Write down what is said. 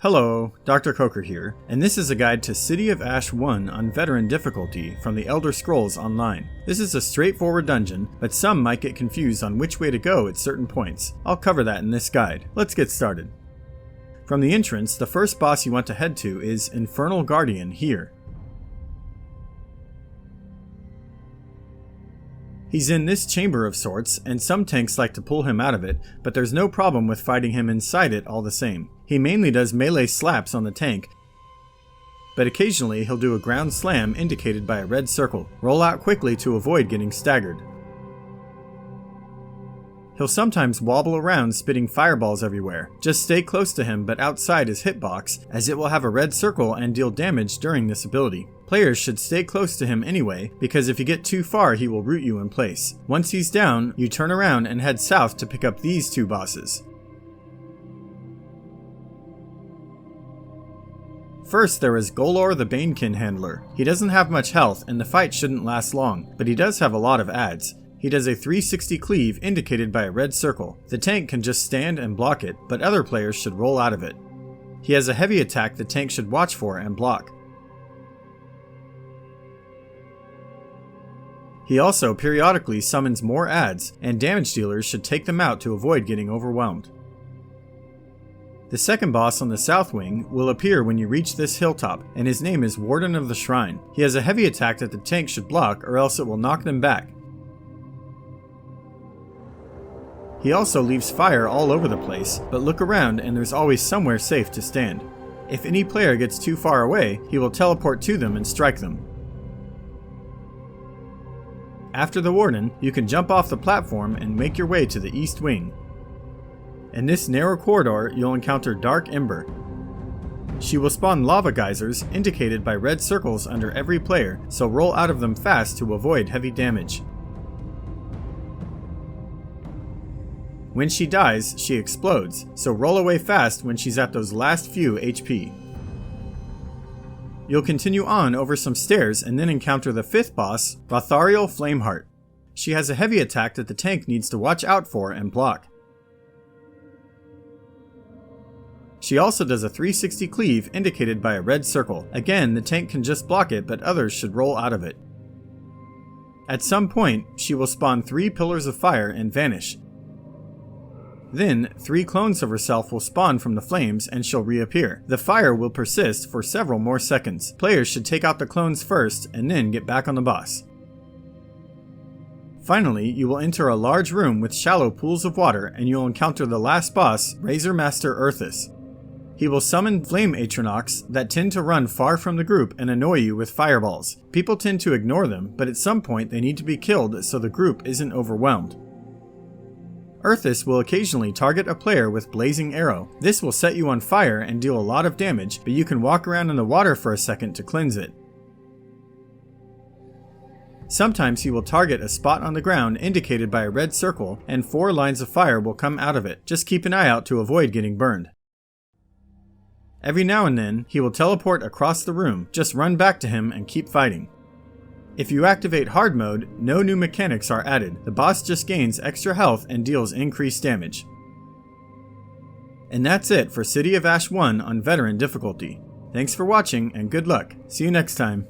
Hello, Dr. Coker here, and this is a guide to City of Ash 1 on Veteran difficulty from the Elder Scrolls Online. This is a straightforward dungeon, but some might get confused on which way to go at certain points. I'll cover that in this guide. Let's get started. From the entrance, the first boss you want to head to is Infernal Guardian here. He's in this chamber of sorts, and some tanks like to pull him out of it, but there's no problem with fighting him inside it all the same. He mainly does melee slaps on the tank, but occasionally he'll do a ground slam indicated by a red circle. Roll out quickly to avoid getting staggered. He'll sometimes wobble around spitting fireballs everywhere. Just stay close to him but outside his hitbox, as it will have a red circle and deal damage during this ability. Players should stay close to him anyway, because if you get too far he will root you in place. Once he's down, you turn around and head south to pick up these two bosses. First, there is Golor the Banekin handler. He doesn't have much health and the fight shouldn't last long, but he does have a lot of adds. He does a 360 cleave indicated by a red circle. The tank can just stand and block it, but other players should roll out of it. He has a heavy attack the tank should watch for and block. He also periodically summons more adds, and damage dealers should take them out to avoid getting overwhelmed. The second boss on the south wing will appear when you reach this hilltop, and his name is Warden of the Shrine. He has a heavy attack that the tank should block or else it will knock them back. He also leaves fire all over the place, but look around and there's always somewhere safe to stand. If any player gets too far away, he will teleport to them and strike them. After the Warden, you can jump off the platform and make your way to the east wing. In this narrow corridor, you'll encounter Dark Ember. She will spawn lava geysers indicated by red circles under every player, so roll out of them fast to avoid heavy damage. When she dies, she explodes, so roll away fast when she's at those last few HP. You'll continue on over some stairs and then encounter the fifth boss, Rothariel Flameheart. She has a heavy attack that the tank needs to watch out for and block. She also does a 360 cleave indicated by a red circle. Again, the tank can just block it, but others should roll out of it. At some point, she will spawn 3 pillars of fire and vanish. Then, 3 clones of herself will spawn from the flames and she'll reappear. The fire will persist for several more seconds. Players should take out the clones first and then get back on the boss. Finally, you will enter a large room with shallow pools of water and you'll encounter the last boss, Razor Master Erthas. He will summon flame Atronox that tend to run far from the group and annoy you with fireballs. People tend to ignore them, but at some point they need to be killed so the group isn't overwhelmed. Erthas will occasionally target a player with Blazing Arrow. This will set you on fire and deal a lot of damage, but you can walk around in the water for a second to cleanse it. Sometimes he will target a spot on the ground indicated by a red circle, and 4 lines of fire will come out of it. Just keep an eye out to avoid getting burned. Every now and then, he will teleport across the room. Just run back to him and keep fighting. If you activate hard mode, no new mechanics are added. The boss just gains extra health and deals increased damage. And that's it for City of Ash 1 on Veteran difficulty. Thanks for watching and good luck. See you next time.